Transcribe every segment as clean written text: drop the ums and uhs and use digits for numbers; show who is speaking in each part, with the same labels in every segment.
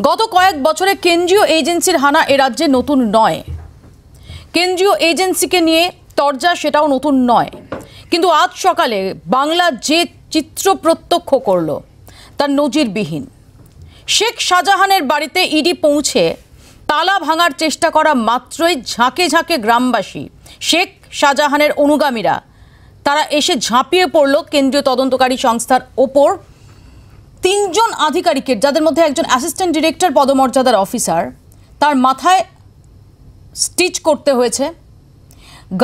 Speaker 1: গত কয়েক বছরে কেন্দ্রীয় এজেন্সির হানা এ রাজ্যে নতুন নয়। কেন্দ্রীয় এজেন্সিকে নিয়ে তরজা সেটাও নতুন নয়, কিন্তু আজ সকালে বাংলা যে চিত্র প্রত্যক্ষ করল তার নজিরবিহীন। শেখ শাহজাহানের বাড়িতে ইডি পৌঁছে তালা ভাঙার চেষ্টা করা মাত্রই ঝাঁকে ঝাঁকে গ্রামবাসী, শেখ শাহজাহানের অনুগামীরা তারা এসে ঝাঁপিয়ে পড়ল কেন্দ্রীয় তদন্তকারী সংস্থার ওপর। তিনজন আধিকারিকের, যাদের মধ্যে একজন অ্যাসিস্ট্যান্ট ডিরেক্টর পদমর্যাদার অফিসার, তার মাথায় স্টিচ করতে হয়েছে,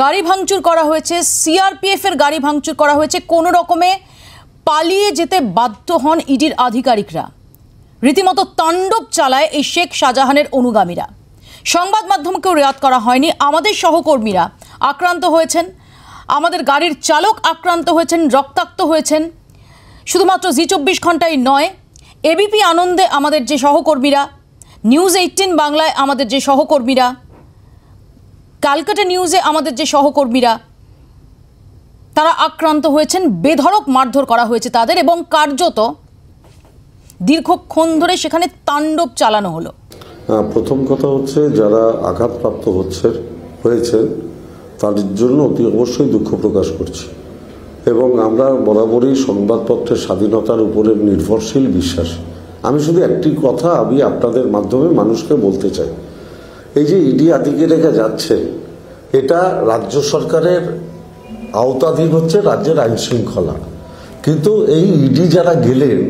Speaker 1: গাড়ি ভাঙচুর করা হয়েছে, সিআরপিএফের গাড়ি ভাঙচুর করা হয়েছে। কোনো রকমে পালিয়ে যেতে বাধ্য হন ইডির আধিকারিকরা। রীতিমতো তাণ্ডব চালায় এই শেখ শাহজাহানের অনুগামীরা। সংবাদ মাধ্যমকেও রেয়াত করা হয়নি। আমাদের সহকর্মীরা আক্রান্ত হয়েছেন, আমাদের গাড়ির চালক আক্রান্ত হয়েছেন, রক্তাক্ত হয়েছেন। শুধুমাত্র জি24 ঘন্টায় নয়, এবিপি আনন্দে আমাদের যে সহকর্মীরা, নিউজ 18 বাংলায় আমাদের যে সহকর্মীরা, ক্যালকাটা নিউজে আমাদের যে সহকর্মীরা, তারা আক্রান্ত হয়েছেন। বেধড়ক মারধর করা হয়েছে তাদের, এবং কার্যত দীর্ঘক্ষণ ধরে সেখানে তাণ্ডব চালানো হলো।
Speaker 2: প্রথম কথা হচ্ছে, যারা আঘাতপ্রাপ্ত হয়েছেন তাদের জন্য অতি অবশ্যই দুঃখ প্রকাশ করছি, এবং আমরা বরাবরই সংবাদপত্রের স্বাধীনতার উপরে নির্ভরশীল বিশ্বাসী। আমি শুধু একটি কথা আমি আপনাদের মাধ্যমে মানুষকে বলতে চাই, এই যে ইডি আধিকারিকরা যাচ্ছে, এটা রাজ্য সরকারের আওতাধীন হচ্ছে রাজ্যের আইন শৃঙ্খলা, কিন্তু এই ইডি যারা গেলেন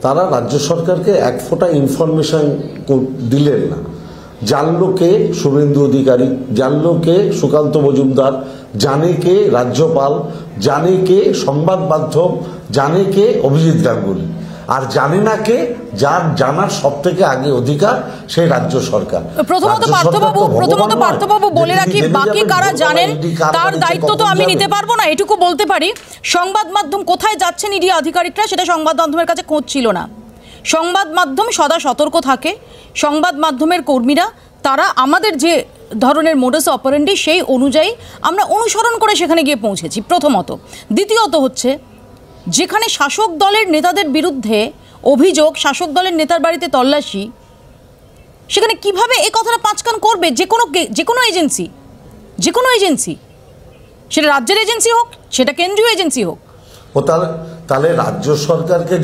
Speaker 2: তারা রাজ্য সরকারকে এক ফোঁটা ইনফরমেশন দিলেন না। জানলো কে শুভেন্দু অধিকারী, জানলো কে সুকান্ত মজুমদার, জানে কে রাজ্যপাল, জানে কে সংবাদ মাধ্যম, জানে কে অভিজিৎ গাঙ্গুলি, আর জানে না কে, যার জানার সব থেকে আগে অধিকার সেই রাজ্য সরকার।
Speaker 1: প্রথমত পার্থবাবু বলে রাখি, বাকি কারা জানেন তার দায়িত্ব তো আমি নিতে পারবো না। এটুকু বলতে পারি, সংবাদ মাধ্যম কোথায় যাচ্ছেন ইডি আধিকারিকরা সেটা সংবাদ মাধ্যমের কাছে খোঁজ ছিল না। সংবাদ মাধ্যম সদা সতর্ক থাকে। সংবাদ মাধ্যমের কর্মীরা তারা আমাদের যে ধরনের মোডাস অপারেন্ডি সেই অনুযায়ী আমরা অনুসরণ করে সেখানে গিয়ে পৌঁছেছি, প্রথমত। দ্বিতীয়ত হচ্ছে, যেখানে শাসক দলের নেতাদের বিরুদ্ধে অভিযোগ, শাসক দলের নেতার বাড়িতে তল্লাশি, সেখানে কিভাবে এই কথাটা পাঁচকান করবে যে কোনো এজেন্সি, সেটা রাজ্যের এজেন্সি হোক, সেটা কেন্দ্রীয় এজেন্সি হোক।
Speaker 2: ও তাহলে রাজ্য সরকারকে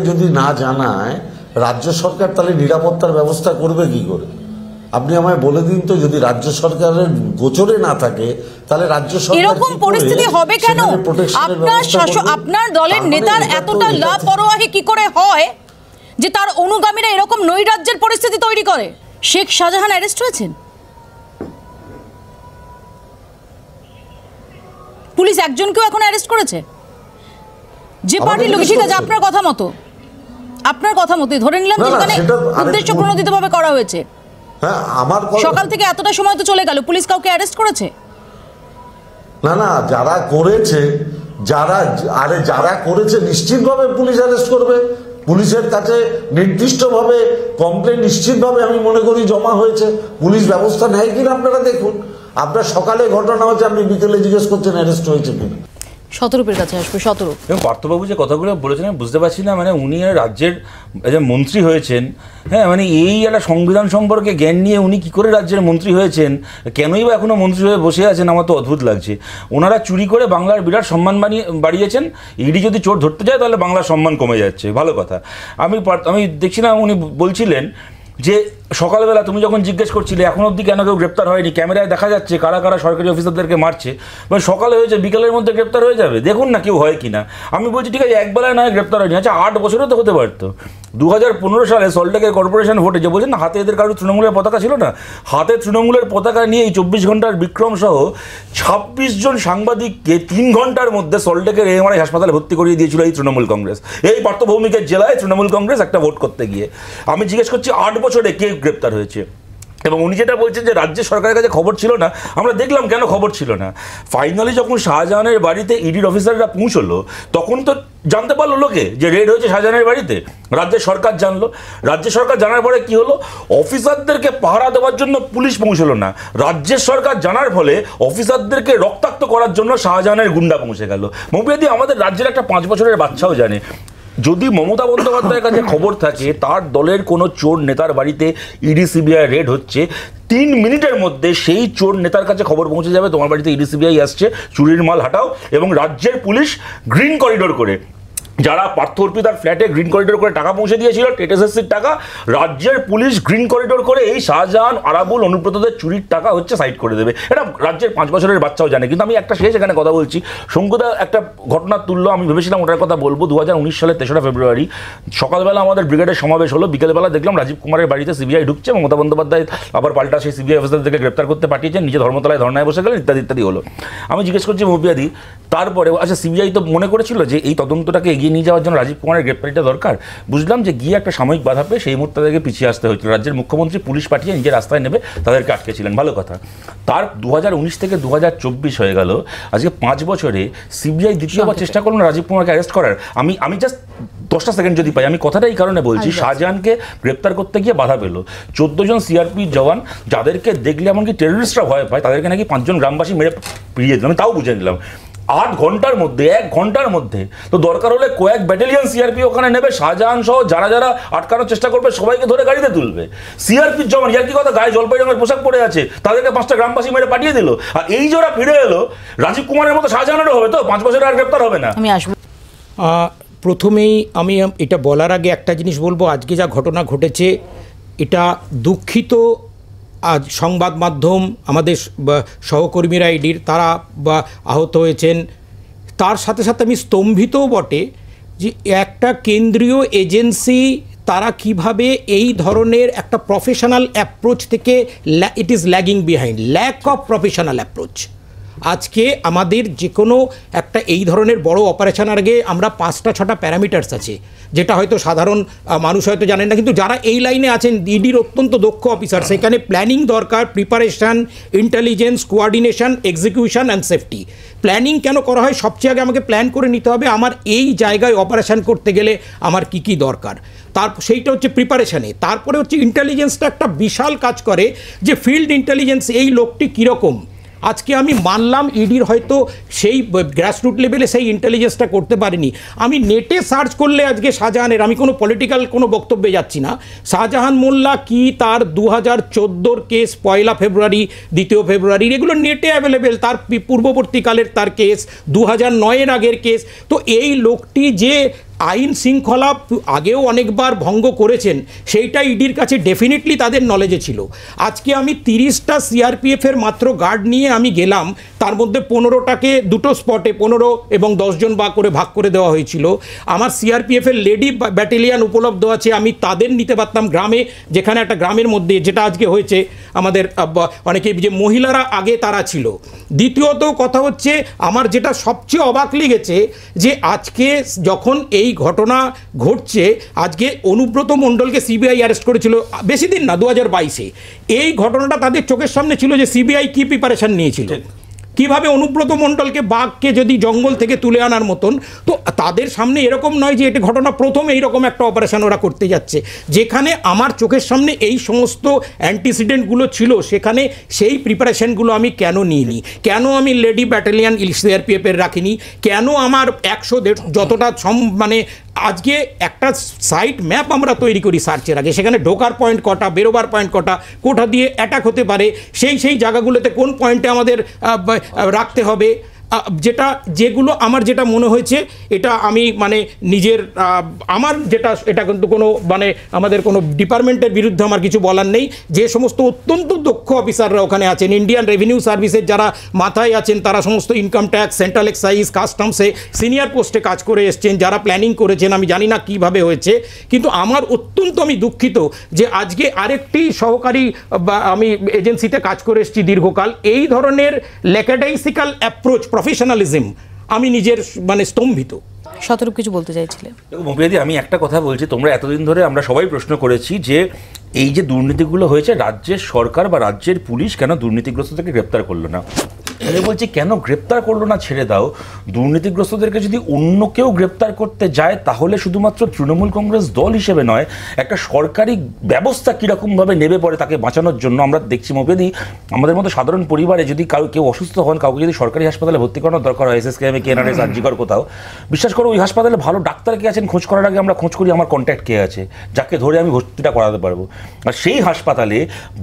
Speaker 2: যদি না জানায়, রাজ্য সরকার তাহলে নিরাপত্তার ব্যবস্থা করবে কি করে? আপনি আমায় বলে দিন তো, যদি রাজ্য সরকারের গোচরে না থাকে তাহলে রাজ্য সরকার
Speaker 1: এরকম পরিস্থিতি হবে কেন? আপনার দলের নেতার এতটা লাপরোয়াহি কি করে হয় যে তার অনুগামীরা এরকম নৈরাজ্যের পরিস্থিতি তৈরি করে? শেখ শাহজাহান অ্যারেস্ট হয়েছেন, পুলিশ একজনকেও এখন অ্যারেস্ট করেছে। যে পার্টির লোক, ঠিক আছে, আপনার কথা মতোই ধরে নিলাম যে এখানে উদ্দেশ্য প্রণোদিতভাবে করা হয়েছে। সকাল থেকে এতটা সময় তো চলে গেল, পুলিশ কাউকে অ্যারেস্ট করেছে?
Speaker 2: না, যারা করেছে নিশ্চিতভাবে পুলিশ অ্যারেস্ট করবে। পুলিশের কাছে নির্দিষ্টভাবে কমপ্লেন নিশ্চিতভাবে আমি মনে করি জমা হয়েছে। পুলিশ ব্যবস্থা নেয় কিনা আপনারা দেখুন। আপনার সকালে ঘটনা হচ্ছে, আপনি বিকেলে জিজ্ঞেস করছেন অ্যারেস্ট হয়েছে কিনা।
Speaker 1: শতরূপের কাছে আসবে। শতরূপ,
Speaker 3: এবং পার্থবাবু যে কথাগুলো বলেছেন আমি বুঝতে পারছি না, মানে উনি রাজ্যের মন্ত্রী হয়েছেন, হ্যাঁ, মানে এই একটা সংবিধান সম্পর্কে জ্ঞান নিয়ে উনি কী করে রাজ্যের মন্ত্রী হয়েছেন, কেনই বা এখনও মন্ত্রী হয়ে বসে আছেন, আমার তো অদ্ভুত লাগছে। ওনারা চুরি করে বাংলার বিরাট সম্মান বাড়িয়েছেন। ইডি যদি চোর ধরতে যায় তাহলে বাংলার সম্মান কমে যাচ্ছে, ভালো কথা। আমি দেখছি না, উনি বলছিলেন যে সকালবেলা তুমি যখন জিজ্ঞেস করছিলে এখন অবধি কেন কেউ গ্রেপ্তার হয়নি, ক্যামেরায় দেখা যাচ্ছে কারা কারা সরকারি অফিসারদেরকে মারছে, মানে সকালে হয়েছে বিকেলের মধ্যে গ্রেপ্তার হয়ে যাবে, দেখুন না কেউ হয় কিনা। আমি বলছি ঠিক আছে, একবেলায় নয় গ্রেপ্তার হয়নি, আচ্ছা 8 বছরে তো হতে পারতো। 2015 সালে সল্টলেকের কর্পোরেশন ভোটে যে বলছেন না হাতে এদের কারোর তৃণমূলের পতাকা ছিল না, হাতে তৃণমূলের পতাকা নিয়ে এই 24 ঘন্টার বিক্রম সহ 26 জন সাংবাদিককে 3 ঘন্টার মধ্যে সল্টলেকের এমআরআই হাসপাতালে ভর্তি করিয়ে দিয়েছিল এই তৃণমূল কংগ্রেস। এই পার্থভৌমিকের জেলায় তৃণমূল কংগ্রেস একটা ভোট করতে গিয়ে। আমি জিজ্ঞেস করছি 8 বছরে কে গ্রেপ্তার হয়েছে? এবং উনি যেটা বলছেন যে রাজ্য সরকারের কাছে খবর ছিল না, আমরা দেখলাম কেন খবর ছিল না। ফাইনালি যখন শাহজাহানের বাড়িতে ইডির অফিসাররা পৌঁছলো তখন তো জানতে পারলো লোকে যে রেড হয়েছে শাহজাহানের বাড়িতে। রাজ্য সরকার জানলো, রাজ্য সরকার জানার পরে কি হলো, অফিসারদেরকে পাহারা দেওয়ার জন্য পুলিশ পৌঁছলো না, রাজ্যের সরকার জানার ফলে অফিসারদেরকে রক্তাক্ত করার জন্য শাহজাহানের গুন্ডা পৌঁছে গেল। মৌপিয়াদি, আমাদের রাজ্যের একটা 5 বছরের বাচ্চাও জানে যদি মমতা বন্দ্যোপাধ্যায়ের কাছে খবর থাকে তার দলের কোনো চোর নেতার বাড়িতে ইডি সিবিআই রেড হচ্ছে, 3 মিনিটের মধ্যে সেই চোর নেতার কাছে খবর পৌঁছে যাবে তোমার বাড়িতে ইডি সিবিআই আসছে, চুরির মাল হাটাও। এবং রাজ্যের পুলিশ গ্রিন করিডোর করে, যারা পার্থ অর্পিতার ফ্ল্যাটে গ্রিন করিডোর করে টাকা পৌঁছে দিয়েছিল টেটেসএসসির টাকা, রাজ্যের পুলিশ গ্রিন করিডোর করে এই শাহজাহান, আরাবুল, অনুব্রতদের চুরির টাকা হচ্ছে সাইড করে দেবে। এটা রাজ্যের 5 বছরের বাচ্চাও জানে। কিন্তু আমি একটা শেষ এখানে কথা বলছি, শঙ্কুদা একটা ঘটনা তুললো, আমি ভেবেছিলাম ওটার কথা বলবো। 2019 সালের 3রা ফেব্রুয়ারি সকালবেলা আমাদের ব্রিগেডের সমাবেশ হলো, বিকেলবেলা দেখলাম রাজীব কুমারের বাড়িতে সিবিআই ঢুকছে, মমতা বন্দ্যোপাধ্যায় আবার পাল্টা সেই সিবিআই অফিসারদেরকে গ্রেপ্তার করতে পাঠিয়েছেন, নিজে ধর্মতলায় ধর্নায় বসে গেলেন, ইত্যাদি ইত্যাদি হলো। আমি জিজ্ঞেস করছি মৌপিয়াদি, তারপরে আচ্ছা সিবিআই তো মনে করেছিল যে এই তদন্তটাকে এগিয়ে নিয়ে যাওয়ার জন্য রাজীব কুমারের গ্রেপ্তারিটা দরকার, বুঝলাম যে গিয়ে একটা সাময়িক বাধা পেয়ে সেই মুহূর্তে তাদেরকে পিছিয়ে আসতে হয়েছিল। রাজ্যের মুখ্যমন্ত্রী পুলিশ পাঠিয়ে নিজের রাস্তায় নেবে তাদেরকে আটকেছিলেন, ভালো কথা। তার 2019 থেকে 2024 হয়ে গেল, আজকে 5 বছরে সিবিআই দ্বিতীয়বার চেষ্টা করলো না রাজীব কুমারকে অ্যারেস্ট করার। আমি জাস্ট 10টা সেকেন্ড যদি পাই, আমি কথাটা এই কারণে বলছি, শাহজাহানকে গ্রেপ্তার করতে গিয়ে বাধা পেল। 14 জন সিআরপি জওয়ান, যাদেরকে দেখলে এমনকি টেররিস্টরা ভয় পায়, তাদেরকে নাকি 5 জন গ্রামবাসী মেরে পিড়িয়ে দিল। আমি তাও বুঝে নিলাম 8 ঘন্টার মধ্যে, 1 ঘন্টার মধ্যে। তো দরকার হলে কয়েক ব্যাটালিয়ন সিআরপি ওখানে নেবে, শাহজাহান সহ যারা যারা আটকানোর চেষ্টা করবে সবাইকে ধরে গাড়িতে তুলবে। সিআরপির জওয়ান, ইয়ার কি কথা, গায়ে জলপাই রঙের পোশাক পরে আছে, তাদেরকে 5টা গ্রামবাসী মেরে পাঠিয়ে দিল। আর এই যারা ফিরে এলো, রাজীব কুমারের মতো শাহজাহানেরও হবে তো, 5 বছরে আর গ্রেপ্তার হবে না।
Speaker 1: আমি আসবো।
Speaker 4: প্রথমেই আমি এটা বলার আগে একটা জিনিস বলবো, আজকে যা ঘটনা ঘটেছে এটা দুঃখিত। আজ সংবাদ মাধ্যম, আমাদের সহকর্মীরা ইডির তারা আহত হয়েছেন, তার সাথে সাথে আমি স্তম্ভিতও বটে যে একটা কেন্দ্রীয় এজেন্সি তারা কিভাবে এই ধরনের একটা প্রফেশনাল অ্যাপ্রোচ থেকে, it is lagging behind, lack of professional approach. আজকে আমাদের যে কোনো একটা এই ধরনের বড় অপারেশন আগে আমরা 5টা 6টা প্যারামিটার্স আছে, যেটা হয়তো সাধারণ মানুষ হয়তো জানেন না, কিন্তু যারা এই লাইনে আছেন, ইডির অত্যন্ত দক্ষ অফিসার, সেখানে প্ল্যানিং দরকার, preparation, intelligence, coordination, execution and safety. Planning কেন করা হয়, সবচেয়ে আগে আমাকে প্ল্যান করে নিতে হবে আমার এই জায়গায় অপারেশন করতে গেলে আমার কি কি দরকার, সেইটা হচ্ছে প্রিপারেশনে। তারপরে হচ্ছে ইন্টেলিজেন্সটা একটা বিশাল কাজ করে, যে ফিল্ড ইন্টেলিজেন্স এই লোকটি কীরকম। আজকে আমি মানলাম ইডির হয়তো সেই গ্রাসরুট লেভেলে সেই ইন্টেলিজেন্সটা করতে পারেনি। আমি নেটে সার্চ করলে আজকে শাহজাহানের, আমি কোনো পলিটিক্যাল কোনো বক্তব্যে যাচ্ছি না, শাহজাহান মোল্লা কি তার 2014 কেস, 1 ফেব্রুয়ারি, 2 ফেব্রুয়ারি, এগুলো নেটে অ্যাভেলেবেল। তার পূর্ববর্তীকালের তার কেস, 2009-এর আগের কেস। তো এই লোকটি যে আইন শৃঙ্খলা আগেও অনেকবার ভঙ্গ করেছেন, সেইটা ইডির কাছে ডেফিনেটলি তাদের নলেজে ছিল। আজকে আমি 30টা সিআরপিএফের মাত্র গার্ড নিয়ে আমি গেলাম, তার মধ্যে 15টাকে 2টো স্পটে 15 এবং 10 জন করে ভাগ করে দেওয়া হয়েছিল। আমার সিআরপিএফের লেডি ব্যাটালিয়ান উপলব্ধ আছে, আমি তাদের নিতে পারতাম গ্রামে, যেখানে একটা গ্রামের মধ্যে যেটা আজকে হয়েছে আমাদের অনেকে যে মহিলারা আগে তারা ছিল। দ্বিতীয়ত কথা হচ্ছে, আমার যেটা সবচেয়ে অবাক লেগেছে যে আজকে যখন এই ঘটনা ঘটছে, আজকে অনুব্রত মণ্ডলকে সিবিআই অ্যারেস্ট করেছিল, বেশি দিন না, 2022-এ। এই ঘটনাটা তাদের চোখের সামনে ছিল যে সিবিআই কি প্রিপারেশন নিয়েছিল, কিভাবে অনুব্রত মণ্ডলকে, বাঘকে যদি জঙ্গল থেকে তুলে আনার মতন। তো তাদের সামনে এরকম নয় যে এটা ঘটনা প্রথম এইরকম একটা অপারেশন ওরা করতে যাচ্ছে, যেখানে আমার চোখের সামনে এই সমস্ত অ্যান্টিসিডেন্টগুলো ছিল, সেখানে সেই প্রিপারেশনগুলো আমি কেন নিইনি, কেন আমি লেডি ব্যাটালিয়ান সিআরপিএফের রাখিনি, কেন আমার 100 যতটা মানে আজকে একটা সাইট ম্যাপ আমরা তৈরি করি সার্চের আগে, সেখানে ঢোকার পয়েন্ট কটা, বেরোবার পয়েন্ট কটা, কোথা দিয়ে অ্যাটাক হতে পারে, সেই জায়গাগুলোতে কোন পয়েন্টে আমাদের রাখতে হবে, যেগুলো আমার যেটা মনে হয়েছে, এটা আমি মানে নিজের আমার যেটা, এটা কিন্তু কোনো মানে আমাদের কোনো ডিপার্টমেন্টের বিরুদ্ধে আমার কিছু বলার নেই। যে সমস্ত অত্যন্ত দক্ষ অফিসাররা ওখানে আছেন, ইন্ডিয়ান রেভিনিউ সার্ভিসের যারা মাথায় আছেন, তারা সমস্ত ইনকাম ট্যাক্স, সেন্ট্রাল এক্সাইজ, কাস্টমসে সিনিয়র পোস্টে কাজ করে এসছেন, যারা প্ল্যানিং করেছেন, আমি জানি না কিভাবে হয়েছে। কিন্তু আমার অত্যন্ত আমি দুঃখিত যে আজকে আরেকটি সহকারী আমি এজেন্সিতে কাজ করে এসেছি দীর্ঘকাল, এই ধরনের ল্যাকাডাইসিক্যাল অ্যাপ্রোচ, প্রফেশনালিজম, আমি নিজের মানে স্তম্ভিত।
Speaker 1: শতরূপ কিছু বলতে চাইছিলে?
Speaker 3: মৌপিয়াদি, আমি একটা কথা বলছি, তোমরা এতদিন ধরে আমরা সবাই প্রশ্ন করেছি যে এই যে দুর্নীতিগুলো হয়েছে, রাজ্যের সরকার বা রাজ্যের পুলিশ কেন দুর্নীতিগ্রস্তদেরকে গ্রেপ্তার করলো না? আমি বলছি কেন গ্রেপ্তার করলো না ছেড়ে দাও, দুর্নীতিগ্রস্তদেরকে যদি অন্য কেউ গ্রেপ্তার করতে যায় তাহলে শুধুমাত্র তৃণমূল কংগ্রেস দল হিসেবে নয়, একটা সরকারি ব্যবস্থা কীরকমভাবে নেবে পড়ে তাকে বাঁচানোর জন্য। আমরা দেখছি মোবেদি, আমাদের মতো সাধারণ পরিবারে যদি কেউ অসুস্থ হন, কাউকে যদি সরকারি হাসপাতালে ভর্তি করানোর দরকার হয়, SSKM, KNRS, আরজিকর কোথাও, বিশ্বাস করো ওই হাসপাতালে ভালো ডাক্তার কে আছেন খোঁজ করার আগে আমরা খোঁজ করি আমার কন্ট্যাক্ট কে আছে, যাকে ধরে আমি ভর্তিটা করাতে পারবো। আর সেই হাসপাতালে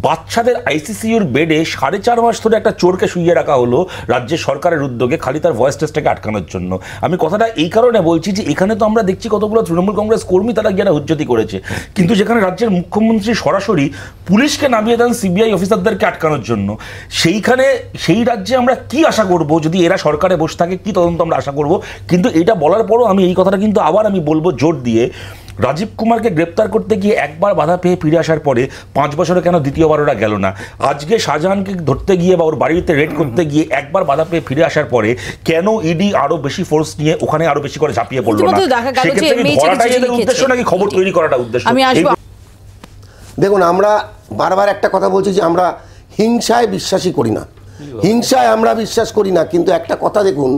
Speaker 3: বাচ্চাদের ICCUর বেডে 4.5 মাস ধরে একটা চোরকে শুইয়ে রাখা হলো রাজ্যের সরকারের উদ্যোগে, খালি তার ভয়েস টেস্টটাকে আটকানোর জন্য। আমি কথাটা এই কারণে বলছি যে এখানে তো আমরা দেখছি কতগুলো তৃণমূল কংগ্রেস কর্মী তারা গিয়ে হুজ্জতি করেছে, কিন্তু যেখানে রাজ্যের মুখ্যমন্ত্রী সরাসরি পুলিশকে নামিয়ে দেন CBI অফিসারদেরকে আটকানোর জন্য, সেইখানে সেই রাজ্যে আমরা কি আশা করব যদি এরা সরকারে বসে থাকে, কি তদন্ত আমরা আশা করব? কিন্তু এটা বলার পরও আমি এই কথাটা কিন্তু আবার আমি বলবো জোর দিয়ে, রাজীব কুমারকে গ্রেপ্তার করতে গিয়ে একবার বাধা পেয়ে ফিরে আসার পরে 5 বছরে কেন দ্বিতীয়বার ওরা গেল না? আজকে শাহজাহানকে ধরতে গিয়ে বা ওর বাড়িতে রেড করতে গিয়ে একবার বাধা পেয়ে ফিরে আসার পরে কেন ইডি আরো বেশি ফোর্স নিয়ে ওখানে আরো বেশি করে ঝাঁপিয়ে পড়লো না? সেক্ষেত্রে কি ধরাটাই এদের উদ্দেশ্য নাকি খবর তৈরি করাটা উদ্দেশ্য?
Speaker 5: দেখুন, আমরা বারবার একটা কথা বলছি যে আমরা হিংসায় বিশ্বাসই করি না, হিংসায় আমরা বিশ্বাস করি না। কিন্তু একটা কথা দেখুন,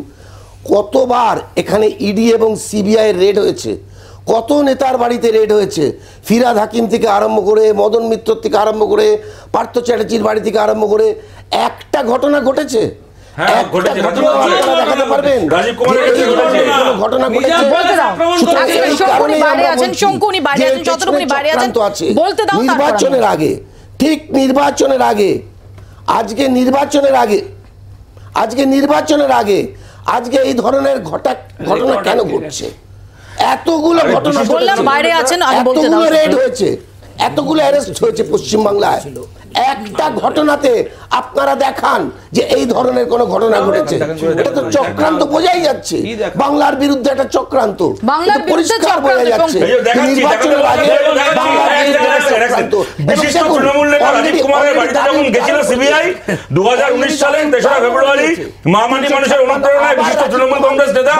Speaker 5: কতবার এখানে ইডি এবং CBI রেড হয়েছে, কত নেতার বাড়িতে রেড হয়েছে, ফিরহাদ হাকিম থেকে আরম্ভ করে, মদন মিত্র থেকে আরম্ভ করে, পার্থ চ্যাটার্জির বাড়ি থেকে আরম্ভ করে, একটা ঘটনা ঘটেছে? দেখাতে পারবেন ঘটনা নির্বাচনের আগে, ঠিক নির্বাচনের আগে, আজকে আজকে এই ধরনের ঘটনা কেন ঘটছে? এতগুলো ঘটনা, এতগুলো রেড হয়েছে, এতগুলো অ্যারেস্ট হয়েছে পশ্চিমবাংলায়, একটা ঘটনাতে আপনারা দেখান যে এই ধরনের কোন ঘটনা ঘটেছে? এটা তো চক্রান্ত, বোঝাই যাচ্ছে বাংলার বিরুদ্ধে একটা চক্রান্ত, পরিষ্কার বোঝা যাচ্ছে। নির্বাচনের আগে
Speaker 3: রাজীব কুমারের বাড়িতে যখন গেছিল CBI 2019 সালের 3রা ফেব্রুয়ারি, মামাটি মানুষের অনুপ্রেরণায় বিশিষ্ট তৃণমূল কংগ্রেস নেতা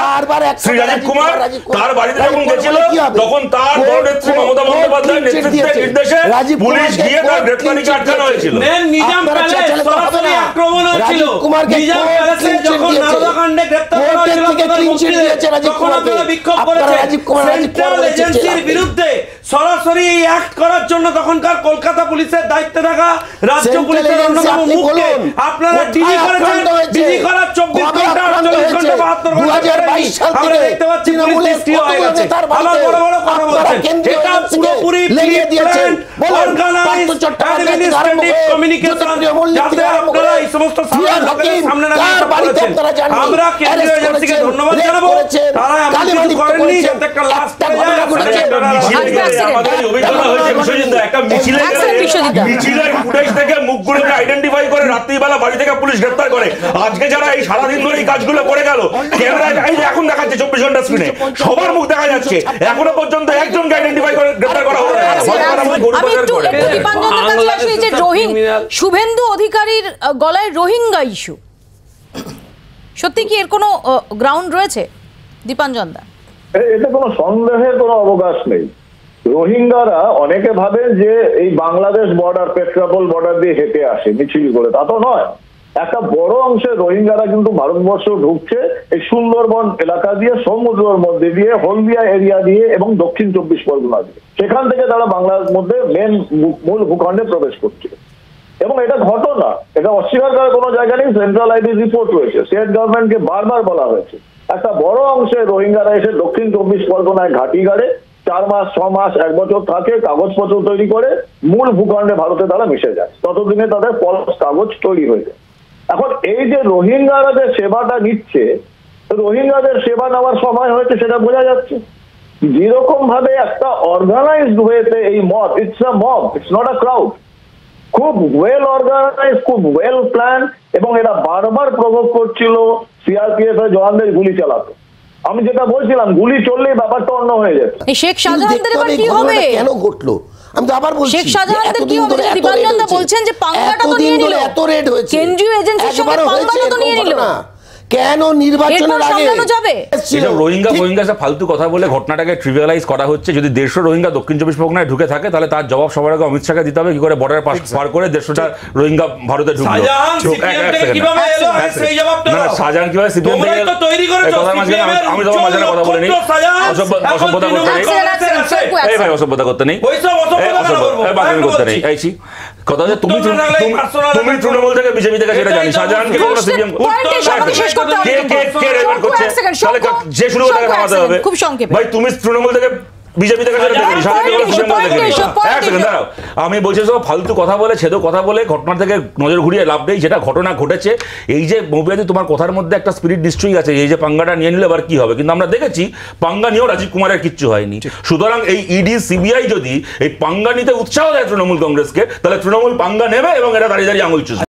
Speaker 3: শ্রী রাজীব কুমার তার বাড়িতে যখন গেছিল, তখন তার দলনেত্রী মমতা বন্দ্যোপাধ্যায়ের নেতৃত্বে নির্দেশে পুলিশ গিয়ে তার গ্রেপ্তারিকে আটকানো হয়েছিল।
Speaker 6: বিরুদ্ধে সরাসরি এই অ্যাক্ট করার জন্য তখনকার কলকাতা পুলিশের দায়িত্বে থাকা রাজ্য পুলিশের অন্যতম মুখকে আপনারা ডিজি করেছেন। ডিজি করার 24 ঘন্টা 48 ঘন্টা 72 ঘন্টা আমরা দেখতে পাচ্ছি পুলিশ সৃষ্টি হয়ে গেছে। আবার বড় বড় কথা বলছেন, এটা পুরোপুরি প্ল্যান অর্গানাইজড অ্যাডমিনিস্ট্রেটিভ কমিউনিকেশন, যাতে আপনারা এই সমস্ত সামনে না করেছেন। আমরা কেন্দ্রীয় এজেন্সিকে ধন্যবাদ জানাবো, তারা এমন কিছু করেননি যাতে একটা লাশ পড়ে যায়।
Speaker 3: আমাদের অভিজ্ঞতা হয়েছে বিশ্বজিৎ, একটা মিছিলের ফুটেজ থেকে মুখগুলোকে আইডেন্টিফাই করে রাত্রিবেলা বাড়ি থেকে পুলিশ গ্রেপ্তার করে। আজকে যারা এই সারাদিন ধরে এই কাজগুলো করে গেল, ক্যামেরায় এখন দেখাচ্ছে 24 ঘন্টা স্ক্রিনে সবার মুখ দেখা যাচ্ছে, এখনো পর্যন্ত একজনকে আইডেন্টিফাই করে গ্রেপ্তার করা হলো।
Speaker 1: শুভেন্দু অধিকারীর গলায় রোহিঙ্গা ইস্যু, সত্যি কি এর কোনো গ্রাউন্ড রয়েছে দীপাঞ্জন দা?
Speaker 7: এটা কোনো সন্দেহের কোনো অবকাশ নেই। রোহিঙ্গারা অনেকে ভাবেন যে এই বাংলাদেশ বর্ডার, পেট্রাপোল বর্ডার দিয়ে হেঁটে আসে মিছিল করে, তা তো নয়। একটা বড় অংশের রোহিঙ্গারা কিন্তু ভারতবর্ষ ঢুকছে এই সুন্দরবন এলাকা দিয়ে, সমুদ্রের মধ্যে দিয়ে, হলদিয়া এরিয়া দিয়ে এবং দক্ষিণ 24 পরগনা দিয়ে। সেখান থেকে তারা বাংলার মধ্যে মূল ভূখণ্ডে প্রবেশ করছে এবং এটা ঘটনা, এটা অস্বীকার করার কোনো জায়গা নেই। সেন্ট্রাল আইডি রিপোর্ট রয়েছে, স্টেট গভর্নমেন্টকে বারবার বলা হয়েছে। একটা বড় অংশের রোহিঙ্গারা এসে দক্ষিণ 24 পরগনায় ঘাঁটি গাড়ে 4 মাস 6 মাস 1 বছর থাকে, কাগজপত্র তৈরি করে মূল ভূখণ্ডে ভারতে তারা মিশে যায়। ততদিনে তাদের ফলস কাগজ তৈরি হয়ে যায়। এখন এই যে রোহিঙ্গারা যে সেবাটা নিচ্ছে, রোহিঙ্গাদের সেবা নেওয়ার সময় হয়েছে সেটা বোঝা যাচ্ছে। যেরকম ভাবে একটা অর্গানাইজড হয়েছে এই mob, it's a mob, it's not a crowd, খুব ওয়েল অর্গানাইজ, খুব ওয়েল প্ল্যান, এবং এরা বারবার প্রভোগ করছিল CRPF এর জওয়ানদের গুলি চালাতো। আমি যেটা বলছিলাম, গুলি চললেই ব্যাপারটা অন্য হয়ে যেত।
Speaker 1: শেখ শাহজাহানদের এবার কি হবে?
Speaker 5: কেন ঘটলো? আমি আবার বলছি,
Speaker 1: শেখ শাহজাহানদের কি হবে? দীপাঞ্জন দা বলছেন যে পাঙ্গাটা তো নিয়ে নিল,
Speaker 5: এত রেড হয়েছে,
Speaker 1: কেন্দ্রীয় এজেন্সির সঙ্গে পাঙ্গাটা তো নিয়ে নিল।
Speaker 5: কেন নির্বাচনের
Speaker 1: এরপর
Speaker 5: আগে
Speaker 1: সামলানো যাবে?
Speaker 3: এটা রোহিঙ্গা ফালতু কথা বলে ঘটনাটাকে ট্রিভিয়ালাইজ করা হচ্ছে। যদি 150 রোহিঙ্গা দক্ষিণ চব্বিশ পরগনায় ঢুকে থাকে তাহলে তার জবাব সবার আগে অমিত শাহকে দিতে হবে, কি করে বর্ডার পার করে 150টা রোহিঙ্গা ভারতে ঢুকলো।
Speaker 6: শাহজাহান সিপিএম থেকে কিভাবে এলো, সেই জবাবটা দাও।
Speaker 3: শাহজাহান কিভাবে সিপিএম থেকে
Speaker 6: তোমরাই তো তৈরি করেছো সিপিএমের
Speaker 3: আমি তোমার মাঝে কথা বলিনি, অসভ্যতা করতে নেই, এই ভাই অসভ্যতা করতে নেই, করতে নেই। এই কথা হচ্ছে তুমি তৃণমূল থেকে বিজেপি থেকে সেটা জানি, শাহজাহানকে কখনো সিপিএম যে শুরু করে থামাতে হবে ভাই। তুমি তৃণমূল থেকে বিজেপি থেকে সেটা দেখেনি, দাঁড়াও আমি বলছি সব ফালতু কথা বলে ছেদো কথা বলে ঘটনা থেকে নজর ঘুরিয়ে লাভ নেই। যেটা ঘটনা ঘটেছে, এই যে মৌপিয়াদি তোমার কথার মধ্যে একটা স্পিরিট নিশ্চয়ই আছে, এই যে পাঙ্গাটা নিয়ে নিলে আবার কি হবে, কিন্তু আমরা দেখেছি পাঙ্গা নিয়েও রাজীব কুমারের কিচ্ছু হয়নি। সুতরাং এই ইডি সিবিআই যদি এই পাঙ্গা নিতে উৎসাহ দেয় তৃণমূল কংগ্রেসকে, তাহলে তৃণমূল পাঙ্গা নেবে এবং এটা দাঁড়িয়ে দাঁড়িয়ে আঙুল চুষবে।